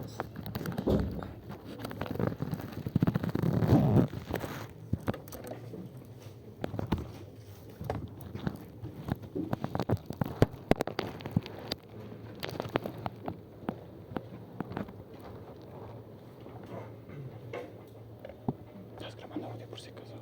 ¿Estás grabando audio por si acaso?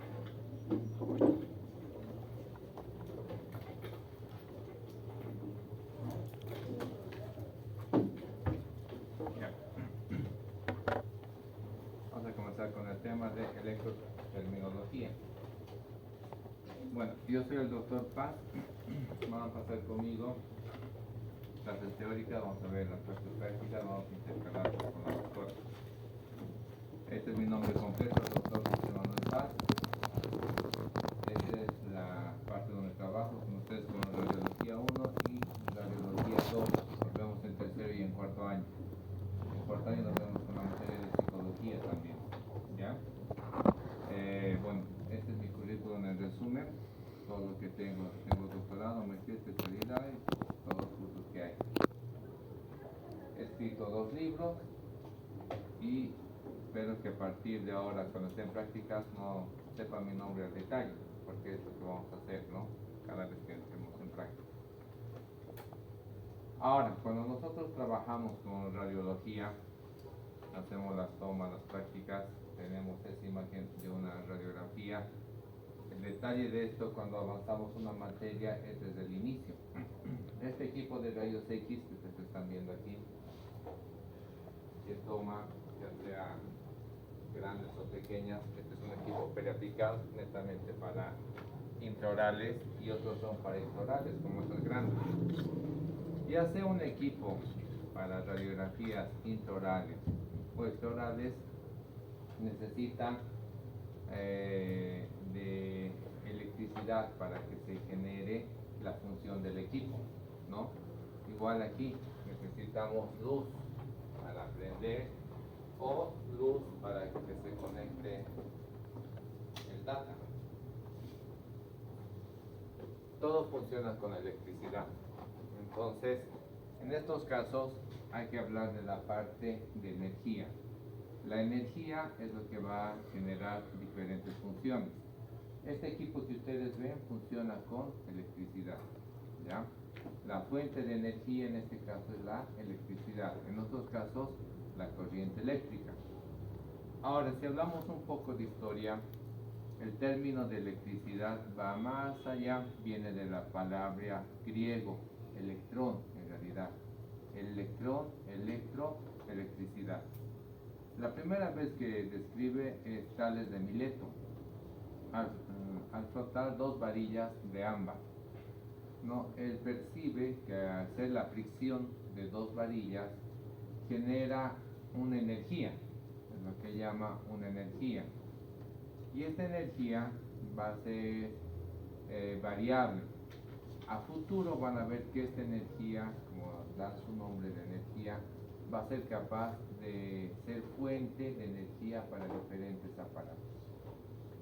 Vamos a comenzar con el tema de electroterminología. Bueno, yo soy el doctor Paz. Van a pasar conmigo clases teóricas, vamos a ver las clases prácticas, vamos a intercalar con la doctora. Este es mi nombre completo, el doctor José Manuel Paz. Esta es la parte donde trabajo con ustedes con radiología 1 y radiología 2. Nos vemos en tercero y en cuarto año. En cuarto año nos vemos con la materia de psicología también. ¿Ya? Bueno, este es mi currículum en resumen. Todo lo que tengo doctorado, maestría, especialidad y todos los cursos que hay. He escrito 2 libros y espero que a partir de ahora, cuando estén prácticas, no sepa mi nombre al detalle, porque es lo que vamos a hacer, ¿no? Cada vez que estemos en práctica. Ahora, cuando nosotros trabajamos con radiología, hacemos las tomas, las prácticas, tenemos esa imagen de una radiografía. El detalle de esto, cuando avanzamos una materia, es desde el inicio. Este equipo de rayos X que ustedes están viendo aquí, que toma, ya sea grandes o pequeñas, este es un equipo periapical netamente para intraorales y otros son para extraorales, como estos grandes. Ya sea un equipo para radiografías intraorales o extraorales, necesita de electricidad para que se genere la función del equipo, ¿no? Igual aquí necesitamos luz para prender o luz para que se conecte el data. Todo funciona con electricidad. Entonces, en estos casos hay que hablar de la parte de energía. La energía es lo que va a generar diferentes funciones. Este equipo que ustedes ven funciona con electricidad, ¿ya? La fuente de energía en este caso es la electricidad, en otros casos la corriente eléctrica. Ahora, si hablamos un poco de historia, el término de electricidad va más allá, viene de la palabra griego, electrón en realidad. Electrón, electro, electricidad. La primera vez que describe es Tales de Mileto, al frotar 2 varillas de ámbar. ¿No? Él percibe que al hacer la fricción de 2 varillas genera una energía, es lo que llama una energía. Y esta energía va a ser variable. A futuro van a ver que esta energía, como da su nombre de energía, va a ser capaz de ser fuente de energía para diferentes aparatos.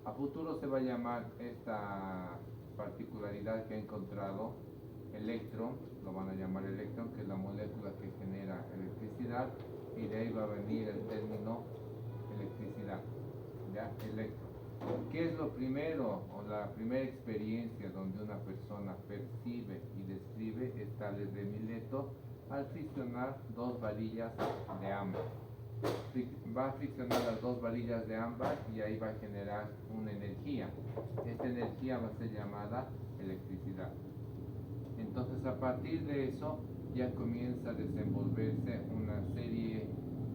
A futuro se va a llamar esta particularidad que ha encontrado electrón, lo van a llamar electrón, que es la molécula que genera electricidad, y de ahí va a venir el término electricidad, ¿ya? Electrón. ¿Qué es lo primero o la primera experiencia donde una persona percibe y describe? Es Tales de Mileto al friccionar 2 varillas de ámbar. Va a friccionar las 2 varillas de ámbar y ahí va a generar una energía. Esta energía va a ser llamada electricidad. Entonces, a partir de eso ya comienza a desenvolverse una serie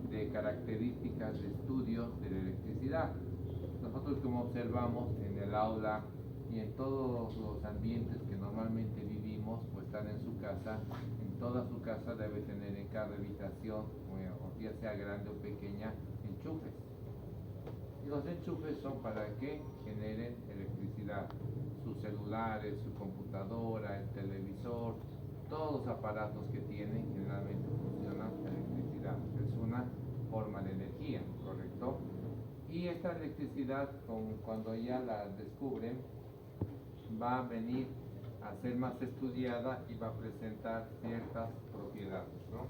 de características de estudios de la electricidad. Nosotros, como observamos en el aula y en todos los ambientes que normalmente vivimos o están en su casa, en toda su casa debe tener en cada habitación, o ya sea grande o pequeña, enchufes. Y los enchufes son para que generen electricidad. Sus celulares, su computadora, el televisor, todos los aparatos que tienen generalmente funcionan con electricidad. Es una forma de energía, ¿correcto? Y esta electricidad, cuando ya la descubren, va a venir a ser más estudiada y va a presentar ciertas propiedades, ¿no?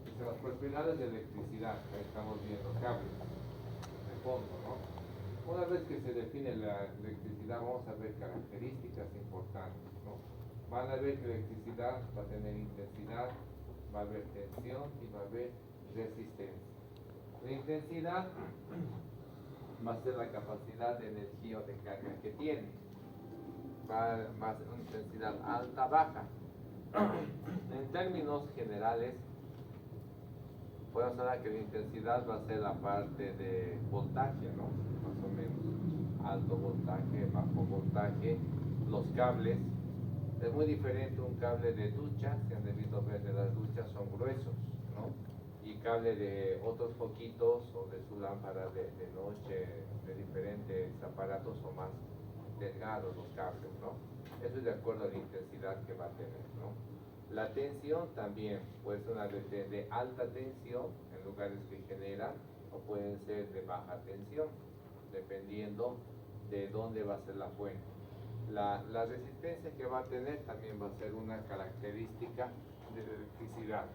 Y se las puedo propiedades de electricidad, ahí estamos viendo cables de fondo, ¿no? Una vez que se define la electricidad, vamos a ver características importantes, ¿no? Van a ver que la electricidad va a tener intensidad, va a haber tensión y va a haber resistencia. La intensidad va a ser la capacidad de energía o de carga que tiene. Va a ser una intensidad alta, baja. En términos generales, podemos hablar que la intensidad va a ser la parte de voltaje, ¿no? Más o menos. Alto voltaje, bajo voltaje, los cables. Es muy diferente un cable de ducha, si han debido ver de las duchas, son gruesos, ¿no? Y cable de otros foquitos o de su lámpara de noche, de diferentes aparatos son más delgados los cables, ¿no? Eso es de acuerdo a la intensidad que va a tener, ¿no? La tensión también puede ser una de alta tensión en lugares que generan o pueden ser de baja tensión, dependiendo de dónde va a ser la fuente. La resistencia que va a tener también va a ser una característica de la electricidad.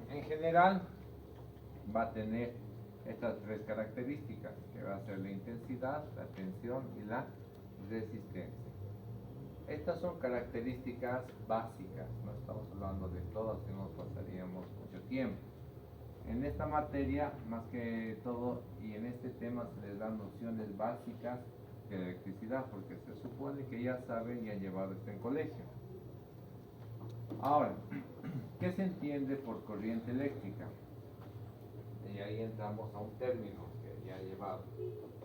En general va a tener estas tres características, que va a ser la intensidad, la tensión y la resistencia. Estas son características básicas, no estamos hablando de todas, que nos pasaríamos mucho tiempo. En esta materia, más que todo, y en este tema se les dan nociones básicas de electricidad, porque se supone que ya saben y han llevado esto en colegio. Ahora, ¿qué se entiende por corriente eléctrica? Y ahí entramos a un término que ya he llevado.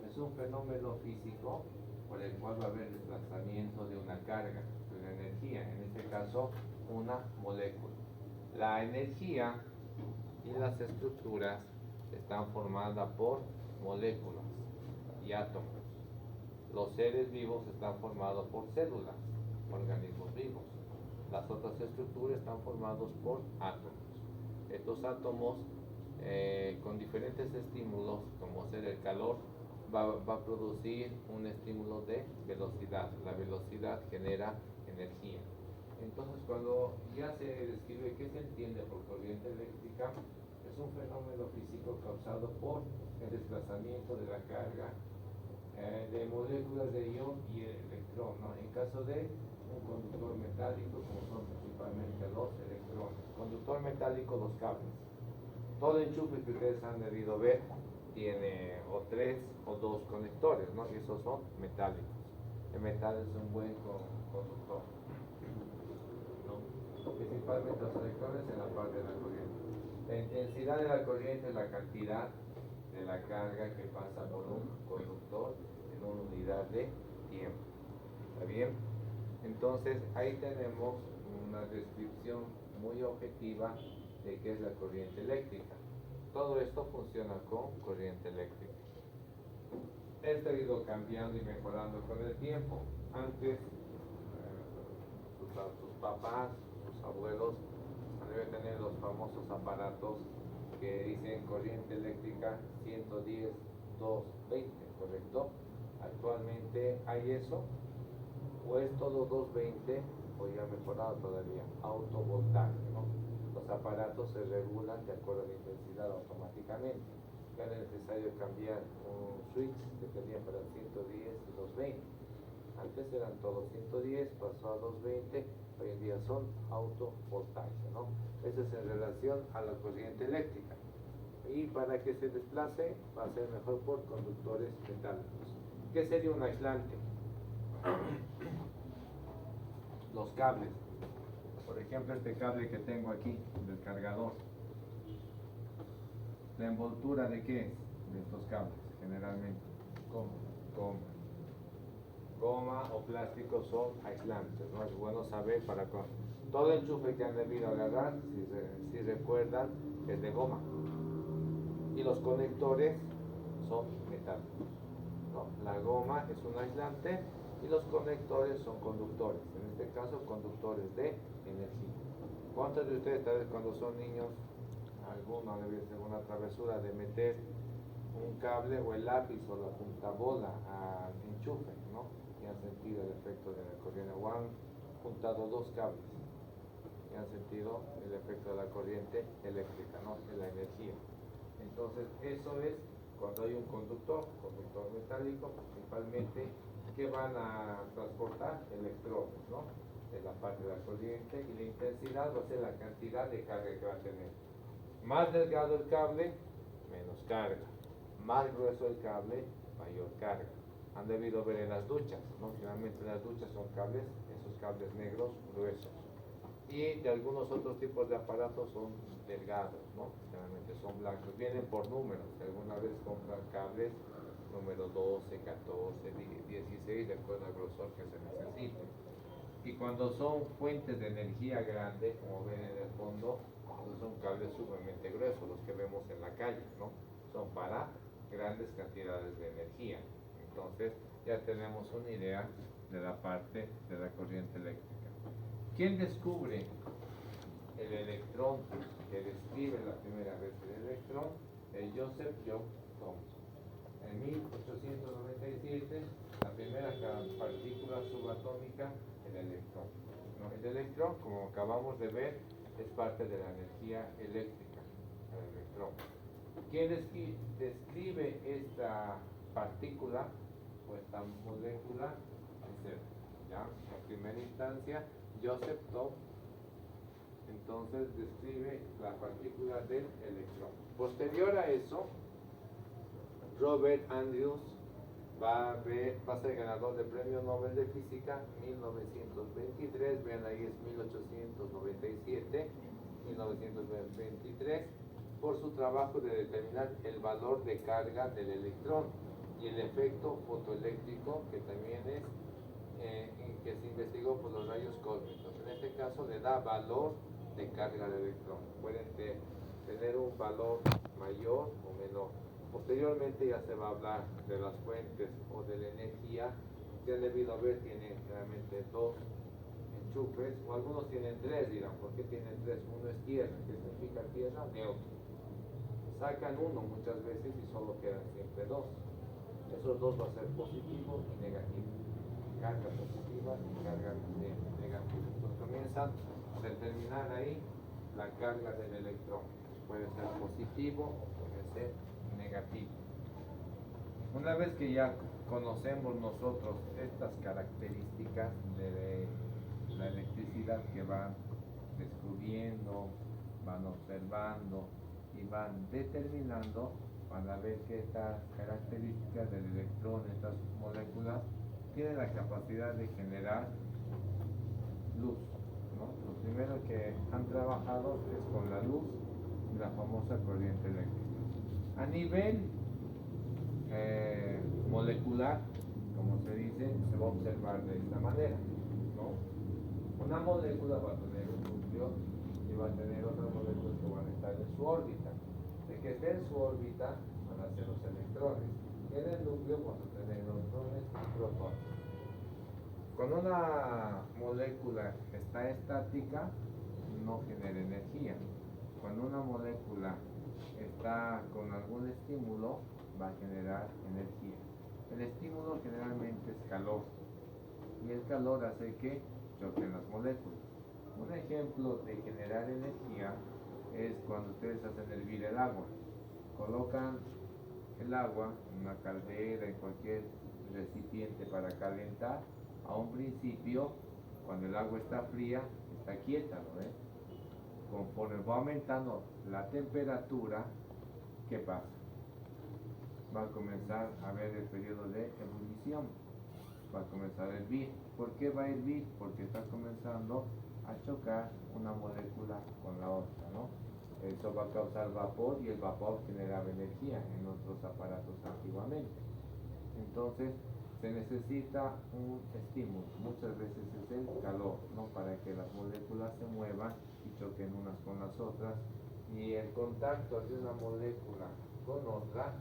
Es un fenómeno físico por el cual va a haber desplazamiento de una carga, de una energía, en este caso una molécula. La energía y las estructuras están formadas por moléculas y átomos. Los seres vivos están formados por células, organismos vivos. Las otras estructuras están formadas por átomos. Estos átomos, con diferentes estímulos, como ser el calor, va a producir un estímulo de velocidad. La velocidad genera energía. Entonces, cuando ya se describe qué se entiende por corriente eléctrica, es un fenómeno físico causado por el desplazamiento de la carga de moléculas de ion y electrón, ¿no? En caso de un conductor metálico, como son principalmente los electrones. Conductor metálico, los cables. Todo enchufe que ustedes han debido ver tiene o 3 o 2 conectores, ¿no? Y esos son metálicos. El metal es un buen conductor, ¿no? Principalmente los electrones en la parte de la corriente. La intensidad de la corriente es la cantidad de la carga que pasa por un conductor en una unidad de tiempo. ¿Está bien? Entonces ahí tenemos una descripción muy objetiva de qué es la corriente eléctrica. Todo esto funciona con corriente eléctrica. Esto ha ido cambiando y mejorando con el tiempo. Antes, sus papás, sus abuelos, deben tener los famosos aparatos que dicen corriente eléctrica 110, 220, ¿correcto? Actualmente hay eso, o es todo 220, o ya mejorado todavía, autovoltaje, ¿no? Los aparatos se regulan de acuerdo a la intensidad automáticamente. Ya no es necesario cambiar un switch que tenía para 110 y 220. Antes eran todos 110, pasó a 220, hoy en día son autovoltaje, ¿no? Eso es en relación a la corriente eléctrica. Y para que se desplace va a ser mejor por conductores metálicos. ¿Qué sería un aislante? Los cables. Por ejemplo, este cable que tengo aquí, del cargador. ¿La envoltura de qué es? De estos cables, generalmente. Goma. Goma o plástico son aislantes, ¿no? Es bueno saber para todo enchufe que han debido agarrar, si recuerdan, es de goma. Y los conectores son metálicos, ¿no? La goma es un aislante y los conectores son conductores, en este caso conductores de energía. ¿Cuántos de ustedes tal vez cuando son niños, alguno debe ser una travesura de meter un cable o el lápiz o la puntabola al enchufe, ¿no? Y han sentido el efecto de la corriente o han juntado dos cables? ¿Ya han sentido el efecto de la corriente eléctrica, ¿no? De la energía. Entonces, eso es cuando hay un conductor metálico, principalmente, que van a transportar electrones, ¿no? De la parte de la corriente, y la intensidad va a ser la cantidad de carga que va a tener. Más delgado el cable, menos carga. Más grueso el cable, mayor carga. Han debido ver en las duchas, ¿no? Generalmente las duchas son cables, esos cables negros gruesos. Y de algunos otros tipos de aparatos son delgados, ¿no? Generalmente son blancos. Vienen por números. Si alguna vez compran cables número 12, 14, 16, de acuerdo al grosor que se necesite. Y cuando son fuentes de energía grandes, como ven en el fondo, son cables sumamente gruesos, los que vemos en la calle, ¿no? Son para grandes cantidades de energía. Entonces ya tenemos una idea de la parte de la corriente eléctrica. ¿Quién descubre el electrón que describe la primera vez el electrón? Joseph John Thomson. En 1897, la primera partícula subatómica, el electrón. ¿No? El electrón, como acabamos de ver, es parte de la energía eléctrica, el electrón. ¿Quién describe esta partícula o esta molécula? Es él, ¿ya? En primera instancia, Joseph Thomson. Entonces describe la partícula del electrón. Posterior a eso, Robert Andrews va a ser ganador del Premio Nobel de Física 1923, vean ahí es 1897, 1923, por su trabajo de determinar el valor de carga del electrón y el efecto fotoeléctrico, que también es que se investigó por los rayos cósmicos. En este caso le da valor de carga del electrón. Pueden tener un valor mayor o menor. Posteriormente ya se va a hablar de las fuentes o de la energía. Ya han debido ver, tienen generalmente dos enchufes, o algunos tienen tres, dirán. ¿Por qué tienen tres? Uno es tierra, que significa tierra, neutro. Sacan uno muchas veces y solo quedan siempre dos. Esos dos va a ser positivo y negativo. Carga positiva y carga negativa. Entonces comienzan a determinar ahí la carga del electrón. Puede ser positivo o puede ser negativo. Una vez que ya conocemos nosotros estas características de la electricidad que van descubriendo, van observando y van determinando, van a ver que estas características del electrón, estas moléculas, tienen la capacidad de generar luz, ¿no? Lo primero que han trabajado es con la luz y la famosa corriente eléctrica. A nivel molecular, como se dice, se va a observar de esta manera, ¿no? Una molécula va a tener un núcleo y va a tener otras moléculas que van a estar en su órbita. De que esté en su órbita van a ser los electrones, y en el núcleo vamos a tener neutrones y protones. Cuando una molécula está estática, no genera energía. Cuando una molécula está con algún estímulo, va a generar energía. El estímulo generalmente es calor, y el calor hace que choquen las moléculas. Un ejemplo de generar energía es cuando ustedes hacen hervir el agua. Colocan el agua en una caldera, en cualquier recipiente para calentar. A un principio, cuando el agua está fría, está quieta, ¿no ven? Conforme va aumentando la temperatura, ¿qué pasa? Va a comenzar a haber el periodo de ebullición, va a comenzar a hervir. ¿Por qué va a hervir? Porque está comenzando a chocar una molécula con la otra, ¿no? Eso va a causar vapor, y el vapor generaba energía en otros aparatos antiguamente. Entonces se necesita un estímulo, muchas veces es el calor, ¿no? Para que las moléculas se muevan y choquen unas con las otras, y el contacto de una molécula con otra,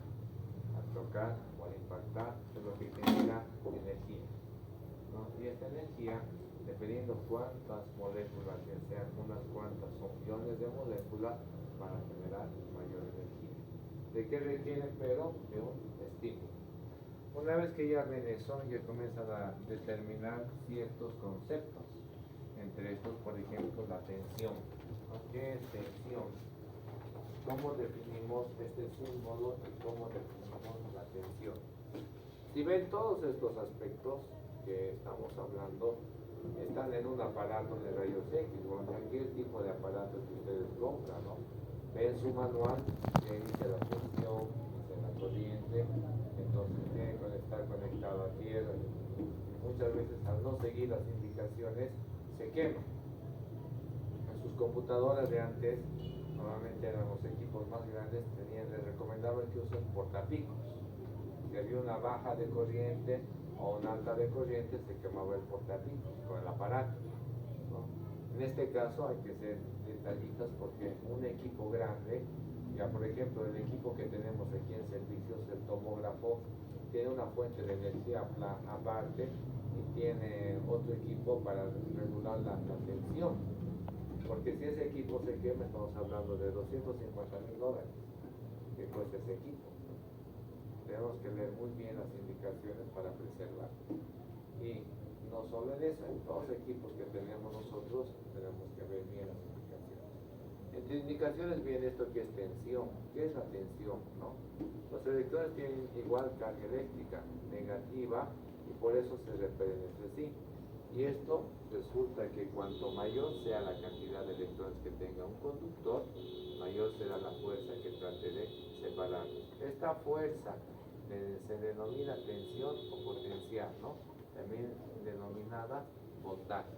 al chocar o al impactar, es lo que genera energía, ¿no? Y esta energía, dependiendo cuántas moléculas, ya sean unas cuantas o millones de moléculas, van a generar mayor energía. ¿De qué requieren? Pero de un estímulo. Una vez que ya ven eso, ya comienzan a determinar ciertos conceptos. Entre estos, por ejemplo, la tensión. ¿No? ¿Qué es tensión? ¿Cómo definimos este símbolo y cómo definimos la tensión? Si ven todos estos aspectos que estamos hablando, están en un aparato de rayos X, o en cualquier tipo de aparato que ustedes compran, ¿no? Ven su manual que dice la tensión, dice la corriente, entonces tiene que estar conectado a tierra. Y muchas veces al no seguir las indicaciones se quema. En sus computadoras de antes, normalmente eran los equipos más grandes, les recomendaban que usen portapicos. Si había una baja de corriente o una alta de corriente, se quemaba el portapicos con el aparato, ¿no? En este caso hay que ser detallistas porque un equipo grande, ya por ejemplo el equipo que tenemos aquí en servicios, el tomógrafo, tiene una fuente de energía aparte y tiene otro equipo para regular la tensión. Porque si ese equipo se quema, estamos hablando de $250,000 que cuesta ese equipo. Tenemos que leer muy bien las indicaciones para preservar. Y no solo en eso, en todos los equipos que tenemos nosotros, tenemos que ver bien las indicaciones. Entre indicaciones viene esto que es tensión. ¿Qué es la tensión? ¿No? Los electrones tienen igual carga eléctrica, negativa, y por eso se repelen entre sí. Y esto resulta que cuanto mayor sea la cantidad de electrones que tenga un conductor, mayor será la fuerza que trate de separarlos. Esta fuerza se denomina tensión o potencial, ¿no? También denominada voltaje.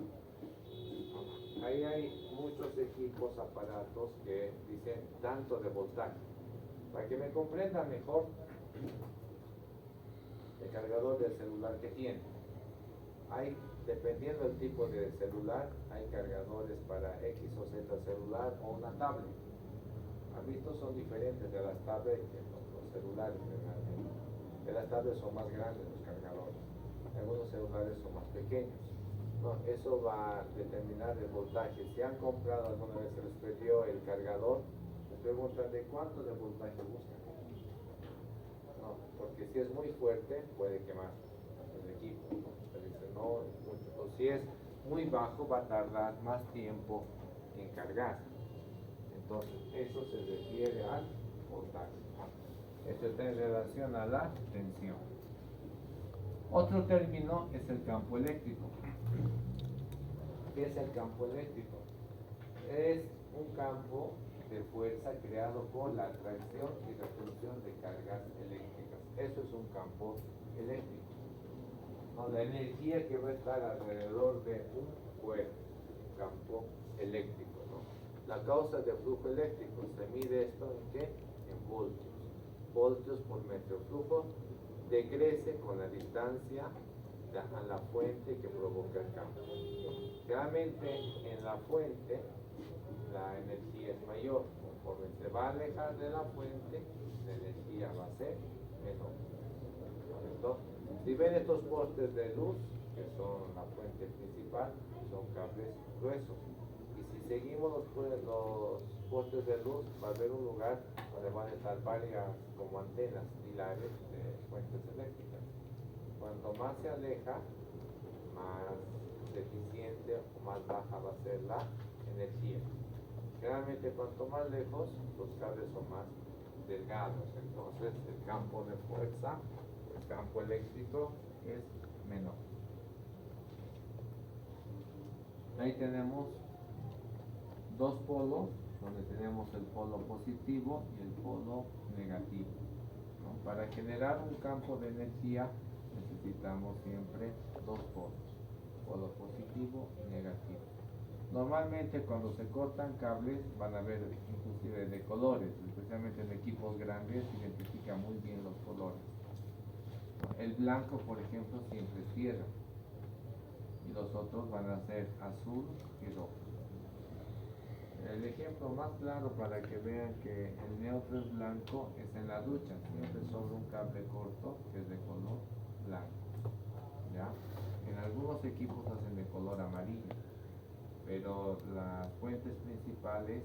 Ahí hay muchos equipos, aparatos que dicen tanto de voltaje. Para que me comprendan mejor, el cargador del celular que tiene. Hay, dependiendo del tipo de celular, hay cargadores para X o Z celular o una tablet. ¿Han visto? Son diferentes de las tablets que los celulares generalmente. De las tablets son más grandes los cargadores. Algunos celulares son más pequeños. No, eso va a determinar el voltaje. Si han comprado alguna vez, se les perdió el cargador, les preguntan de cuánto de voltaje buscan. No, porque si es muy fuerte puede quemar el equipo, ¿no? Se dice no es mucho. O si es muy bajo va a tardar más tiempo en cargar. Entonces eso se refiere al voltaje. Esto está en relación a la tensión. Otro término es el campo eléctrico. ¿Qué es el campo eléctrico? Es un campo de fuerza creado por la atracción y repulsión de cargas eléctricas. Eso es un campo eléctrico. No, la energía que va a estar alrededor de un cuerpo, campo eléctrico, ¿no? La causa de flujo eléctrico, se mide esto en qué? En voltios. Voltios por metro. Flujo decrece con la distancia a la fuente que provoca el campo. Realmente en la fuente la energía es mayor. Conforme se va a alejar de la fuente, la energía va a ser menor. ¿Correcto? Si ven estos postes de luz, que son la fuente principal, son cables gruesos. Y si seguimos los postes de luz, va a haber un lugar donde van a estar varias como antenas pilares de fuentes eléctricas. Cuanto más se aleja, más deficiente o más baja va a ser la energía. Generalmente cuanto más lejos, los cables son más delgados, entonces el campo de fuerza, el campo eléctrico es menor. Ahí tenemos dos polos, donde tenemos el polo positivo y el polo negativo, ¿no? Para generar un campo de energía necesitamos siempre dos polos, polo positivo y negativo. Normalmente cuando se cortan cables van a ver inclusive de colores, especialmente en equipos grandes se identifican muy bien los colores. El blanco, por ejemplo, siempre es tierra y los otros van a ser azul y rojo. El ejemplo más claro para que vean que el neutro es blanco es en la ducha, siempre sobre un cable corto que es de color blanco, ¿ya? En algunos equipos hacen de color amarillo, pero las fuentes principales,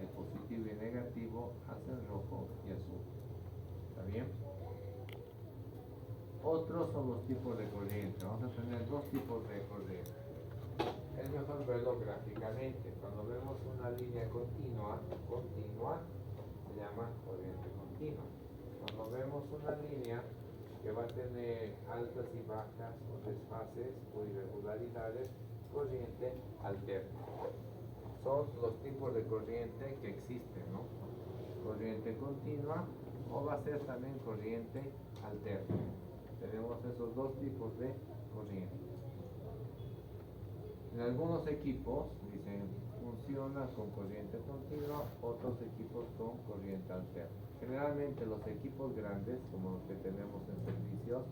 el positivo y negativo, hacen rojo y azul. ¿Está bien? Otros son los tipos de corriente. Vamos a tener dos tipos de corriente. El mejor verlo gráficamente. Cuando vemos una línea continua se llama corriente continua. Cuando vemos una línea que va a tener altas y bajas o desfases o irregularidades, corriente alterna. Son los tipos de corriente que existen, ¿no? Corriente continua o va a ser también corriente alterna. Tenemos esos dos tipos de corriente. En algunos equipos dicen funciona con corriente continua, otros equipos con corriente alterna. Generalmente los equipos grandes, como los que tenemos en servicios,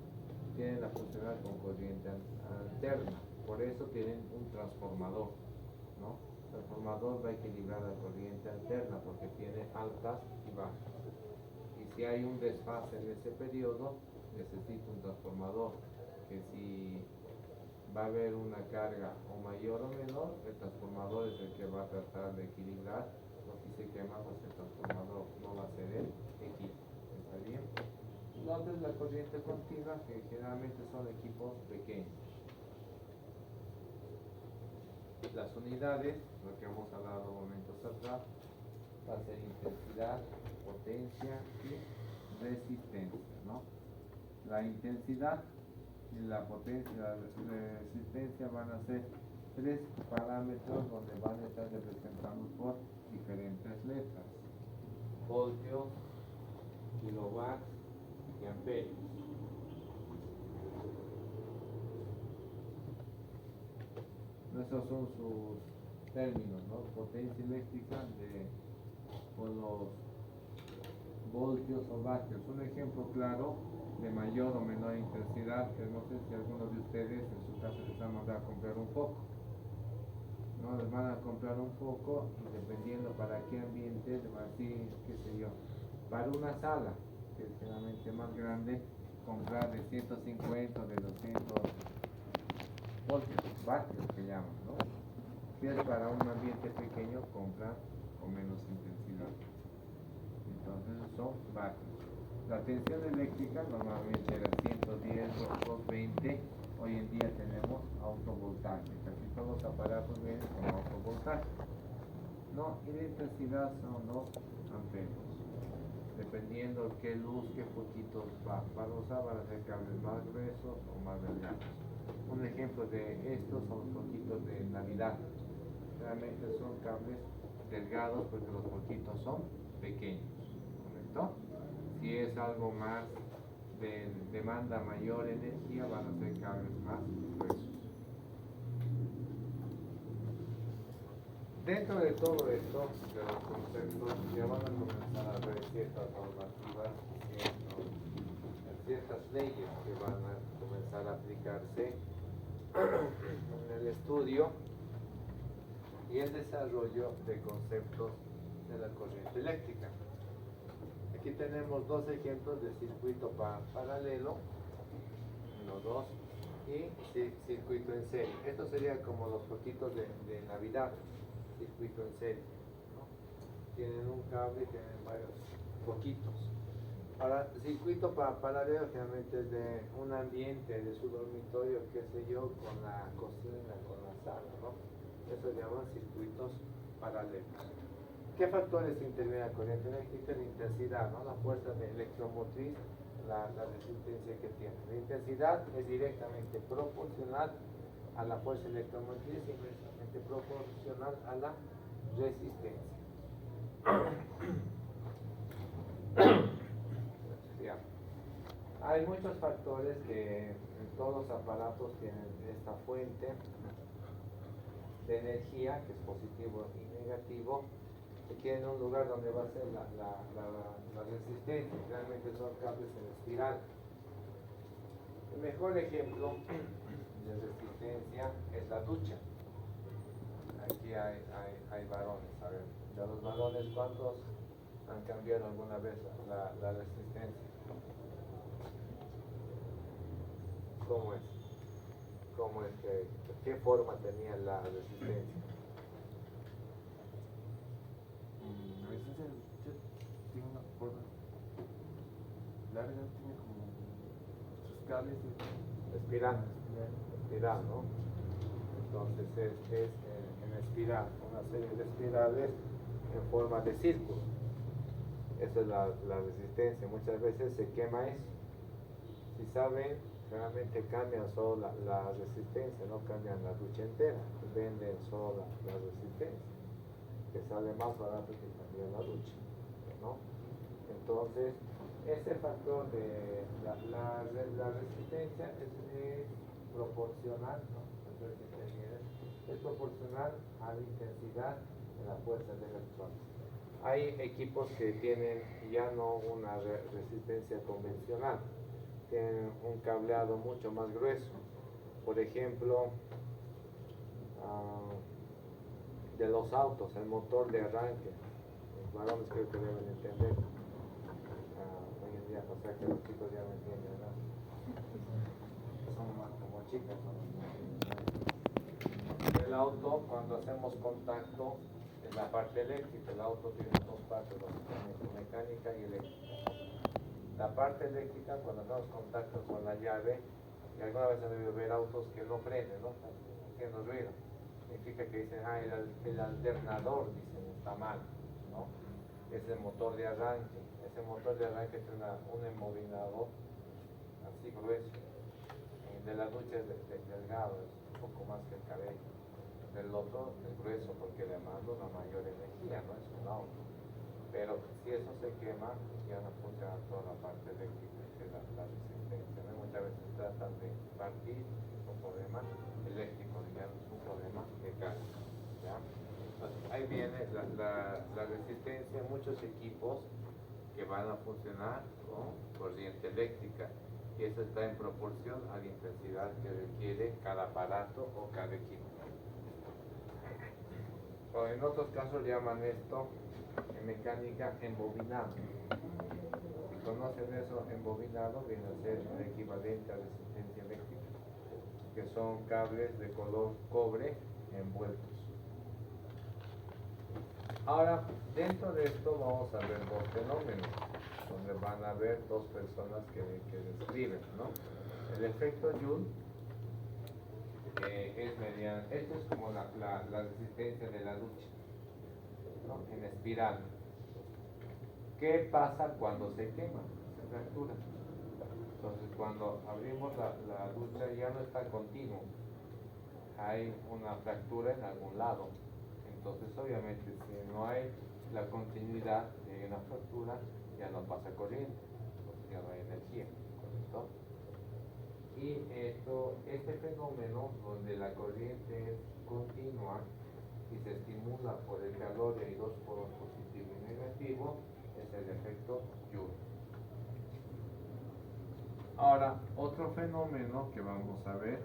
tienen a funcionar con corriente alterna. Por eso tienen un transformador, ¿no? El transformador va a equilibrar la corriente alterna porque tiene altas y bajas. Y si hay un desfase en ese periodo, necesita un transformador que si va a haber una carga o mayor o menor, el transformador es el que va a tratar de equilibrar. O si se quema, pues el transformador no va a ser el equipo. ¿Está bien? Entonces la corriente continua, que generalmente son equipos pequeños. Las unidades, lo que hemos hablado momentos atrás, va a ser intensidad, potencia y resistencia, ¿no? La intensidad y la potencia y la resistencia van a ser tres parámetros donde van a estar representados por diferentes letras: voltios, kilowatts y amperios. Esos son sus términos, ¿no? Potencia eléctrica por los voltios o vatios. Un ejemplo claro de mayor o menor intensidad, que no sé si algunos de ustedes en su casa les van a mandar a comprar un foco, ¿no? Les van a comprar un foco y dependiendo para qué ambiente, les van a decir, qué sé yo, para una sala, que es generalmente más grande, comprar de 150 o de 200 voltios, vatios que llaman, ¿no? Si es para un ambiente pequeño, compran con menos intensidad. Entonces son vatios. La tensión eléctrica normalmente era 110 o 220. Hoy en día tenemos autovoltaje. Casi todos los aparatos vienen con autovoltaje, ¿no? Y la intensidad son los amperios. Dependiendo qué luz, qué foquitos va a usar, van a ser cables más gruesos o más delgados. Un ejemplo de estos son los foquitos de Navidad. Realmente son cables delgados porque los foquitos son pequeños, ¿correcto? Si es algo más de demanda mayor energía, van a ser cables más gruesos. Dentro de todo esto, de los conceptos, ya van a comenzar a ver ciertas normativas, ciertas leyes que van a comenzar a aplicarse en el estudio y el desarrollo de conceptos de la corriente eléctrica. Aquí tenemos dos ejemplos de circuito paralelo, 1, 2, y circuito en serie. Esto sería como los foquitos de Navidad, circuito en serie, ¿no? Tienen un cable y tienen varios foquitos. Ahora, circuito paralelo generalmente es de un ambiente, de su dormitorio, qué sé yo, con la cocina, con la sala, ¿no? Eso se llaman circuitos paralelos. ¿Qué factores intervienen en la corriente eléctrica? La intensidad, ¿no? La fuerza electromotriz, la resistencia que tiene. La intensidad es directamente proporcional a la fuerza electromotriz y inversamente proporcional a la resistencia. Hay muchos factores que en todos los aparatos tienen esta fuente de energía, que es positivo y negativo, que tienen un lugar donde va a ser la resistencia. Realmente son cables en espiral. El mejor ejemplo de resistencia es la ducha. Aquí hay varones, a ver, de los varones, ¿cuántos han cambiado alguna vez la resistencia? ¿Cómo es? ¿Cómo es que, qué forma tenía la resistencia? A veces tiene una forma larga, tiene como sus cables Espiral, ¿no? Entonces es en espiral, una serie de espirales en forma de círculo. Esa es la resistencia. Muchas veces se quema eso. Si saben, realmente cambian solo la resistencia, no cambian la ducha entera, venden solo la resistencia, que sale más barato que cambiar la ducha, ¿no? Entonces, ese factor de la resistencia es proporcional, ¿no? Es proporcional a la intensidad de la fuerza de electrones. Hay equipos que tienen ya no una resistencia convencional, tienen un cableado mucho más grueso. Por ejemplo, de los autos, el motor de arranque, los varones creo que deben entender. Hoy en día, o sea que los chicos ya no entienden, ¿no? Son más como chicas. El auto, cuando hacemos contacto, es la parte eléctrica. El auto tiene dos partes, básicamente, mecánica y eléctrica. La parte eléctrica, cuando hacemos contacto con la llave, y alguna vez han debido ver autos que no prenden, ¿no? Están haciendo ruido. Significa que dicen, el alternador, dicen, está mal, ¿no? Es el motor de arranque. Ese motor de arranque tiene un embobinador así grueso. De la ducha es delgado, es un poco más que el cabello. Del otro es grueso porque demanda una mayor energía, ¿no? Es un auto. Pero si eso se quema, ya no funciona toda la parte eléctrica, que es la resistencia, ¿no? Muchas veces tratan de partir, es un problema eléctrico, digamos, es un problema de carga, ¿ya? Entonces, ahí viene la resistencia, muchos equipos que van a funcionar con corriente eléctrica, y eso está en proporción a la intensidad que requiere cada aparato o cada equipo. O en otros casos llaman esto en mecánica embobinado. Si conocen eso, embobinado viene a ser el equivalente a resistencia eléctrica, que son cables de color cobre envueltos. Ahora, dentro de esto vamos a ver dos fenómenos, donde van a ver dos personas que describen, ¿no? El efecto Joule es mediante, esto es como la resistencia de la ducha, ¿no? En espiral. ¿Qué pasa cuando se quema? Se fractura. Entonces, cuando abrimos la ducha ya no está continuo, hay una fractura en algún lado. Entonces, obviamente, si no hay la continuidad de una fractura, ya no pasa corriente, entonces ya no hay energía, ¿correcto? Y este fenómeno donde la corriente es continua y se estimula por el calor y hay dos polos positivo y negativo, es el efecto Joule. Ahora, otro fenómeno que vamos a ver,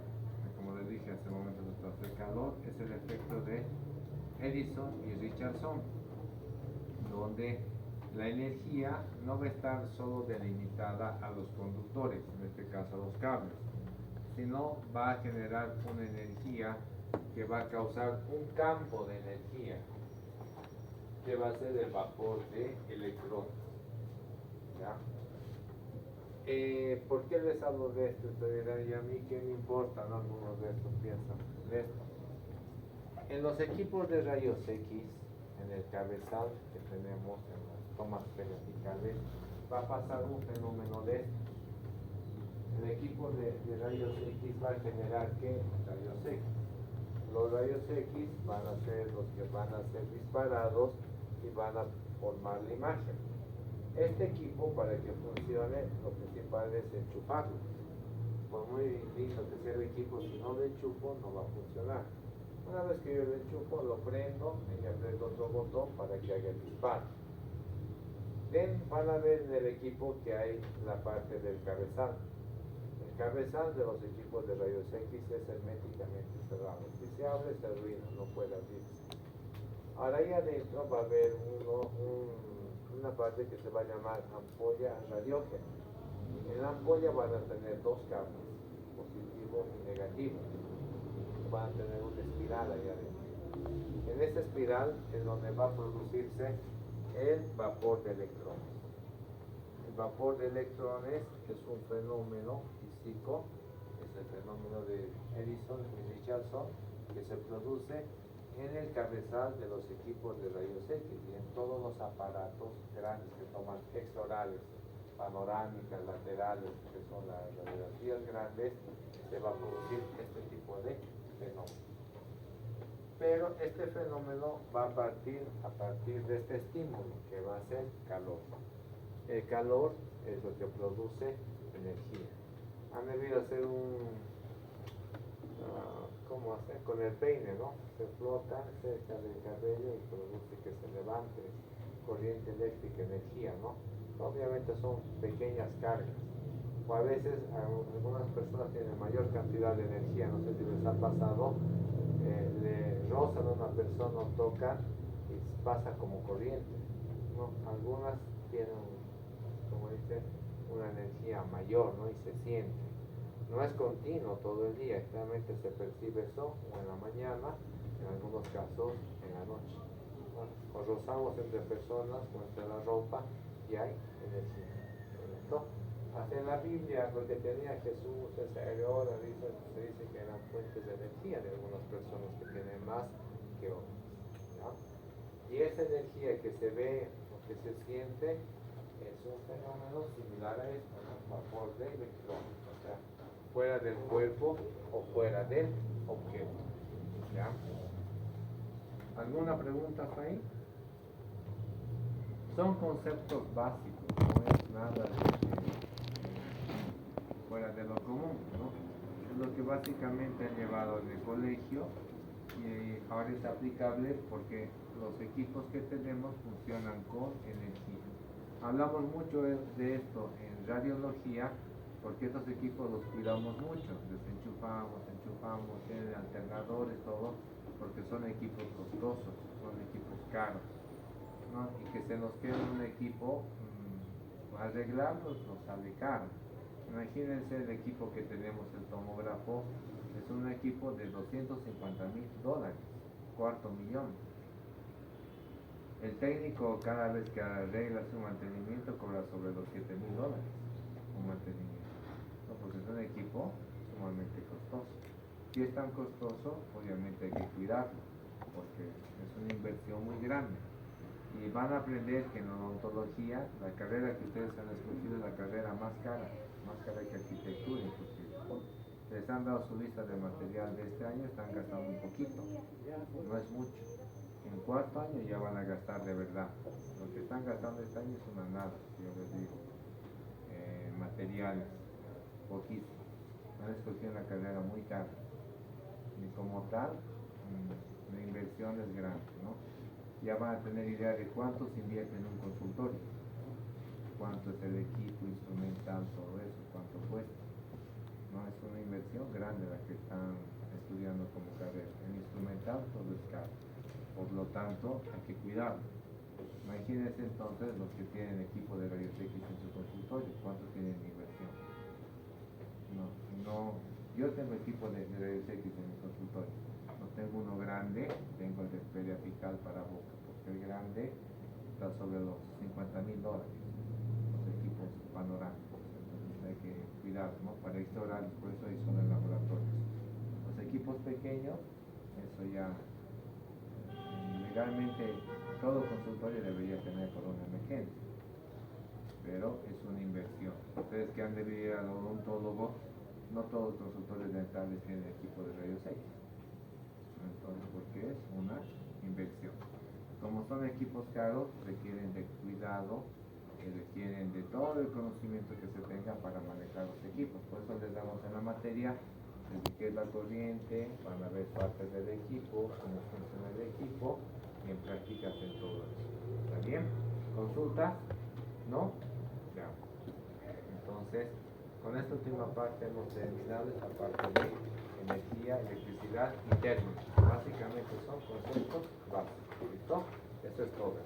como les dije hace un momento detrás del calor, es el efecto de Edison y Richardson, donde la energía no va a estar solo delimitada a los conductores, en este caso a los cables, sino va a generar una energía que va a causar un campo de energía, que va a ser el vapor de electrones. ¿Ya? ¿Por qué les hablo de esto? Ustedes dirán, ¿y a mí qué me importa? ¿No? Algunos de estos piensan de esto. En los equipos de rayos X, en el cabezal que tenemos en las tomas verticales, va a pasar un fenómeno de esto. El equipo de rayos X va a generar ¿qué? Rayos X. Los rayos X van a ser los que van a ser disparados y van a formar la imagen. Este equipo, para que funcione, lo principal es enchufarlo. Por muy lindo que sea el equipo, si no lo enchufo, no va a funcionar. Una vez que yo lo enchufo, lo prendo y aprieto otro botón para que haga el disparo. Van a ver en el equipo que hay la parte del cabezal. El cabezal de los equipos de rayos X es herméticamente cerrado. Si se abre, se arruina, no puede abrirse. Ahora ahí adentro va a haber una parte que se va a llamar ampolla radiógena. En la ampolla van a tener dos cables, positivo y negativo. Van a tener una espiral ahí adentro. En esta espiral es donde va a producirse el vapor de electrones. El vapor de electrones es un fenómeno físico, es el fenómeno de Edison y Richardson, que se produce en el cabezal de los equipos de rayos X y en todos los aparatos grandes que toman extraorales, panorámicas, laterales, que son las radiografías grandes, se va a producir este tipo de fenómeno. Pero este fenómeno va a partir de este estímulo, que va a ser calor. El calor es lo que produce energía. Han debido hacer ¿cómo hacer? Con el peine, ¿no? Se flota cerca del cabello y produce que se levante corriente eléctrica, energía, ¿no? Obviamente son pequeñas cargas. O a veces algunas personas tienen mayor cantidad de energía, no sé si les ha pasado, le rozan a una persona o tocan y pasa como corriente, ¿no? Algunas tienen, como dicen, una energía mayor, ¿no? Y se siente. No es continuo todo el día, generalmente se percibe eso o en la mañana, en algunos casos en la noche. Bueno, o rozamos entre personas o entre la ropa y hay energía. ¿No? Hasta en la Biblia, lo que tenía Jesús, esa aureola, se dice que eran fuentes de energía de algunas personas que tienen más que otras. ¿No? Y esa energía que se ve o que se siente es un fenómeno similar a esto, ¿no? Vapor de electrones, o sea, fuera del cuerpo o fuera del objeto. ¿Ya? ¿Alguna pregunta ahí? Son conceptos básicos, no es nada fuera de lo común, ¿no? Es lo que básicamente han llevado en el colegio y ahora es aplicable porque los equipos que tenemos funcionan con energía. Hablamos mucho de esto en radiología porque estos equipos los cuidamos mucho, desenchufamos, enchufamos, tienen alternadores, todo, porque son equipos costosos, son equipos caros, ¿no? Y que se nos quede un equipo, arreglarlos nos sale caro. Imagínense el equipo que tenemos, el tomógrafo, es un equipo de $250,000, $250,000. El técnico cada vez que arregla su mantenimiento cobra sobre los $7,000 un mantenimiento. No, porque es un equipo sumamente costoso. Si es tan costoso, obviamente hay que cuidarlo, porque es una inversión muy grande. Y van a aprender que en odontología, la carrera que ustedes han escogido es la carrera más cara que arquitectura inclusive. Les han dado su lista de material de este año, están gastando un poquito, no es mucho. En cuarto año ya van a gastar de verdad. Lo que están gastando este año es una nada, yo les digo. Materiales, poquísimo. Han escogido una carrera muy cara. Y como tal, la inversión es grande, ¿no? Ya van a tener idea de cuánto se invierte en un consultorio, cuánto es el equipo, instrumental, todo eso, cuánto cuesta. No es una inversión grande la que están estudiando como carrera. El instrumental todo es caro, por lo tanto hay que cuidarlo. Imagínense entonces los que tienen equipo de rayos X en su consultorio, cuánto tienen de inversión. No, yo tengo equipo de rayos X en mi consultorio. No tengo uno grande, tengo el de periapical para boca, porque el grande está sobre los $50,000, los equipos panorámicos. Entonces hay que cuidar, ¿no? Para instaurar, por eso hay solo en laboratorios. Los equipos pequeños, eso ya legalmente todo consultorio debería tener por una emergencia, pero es una inversión. Ustedes que han de ir al odontólogo, no todos los consultorios dentales tienen equipo de rayos X. Entonces, porque es una inversión. Como son equipos caros, requieren de cuidado, requieren de todo el conocimiento que se tenga para manejar los equipos. Por eso les damos en la materia desde qué es la corriente, van a ver partes del equipo, cómo funciona el equipo, y en práctica hacen todo eso. ¿Está bien? ¿Consulta? ¿No? Ya. Entonces, con esta última parte hemos terminado esta parte de energía, electricidad y térmica. Básicamente son conceptos básicos. ¿Listo? Eso es todo.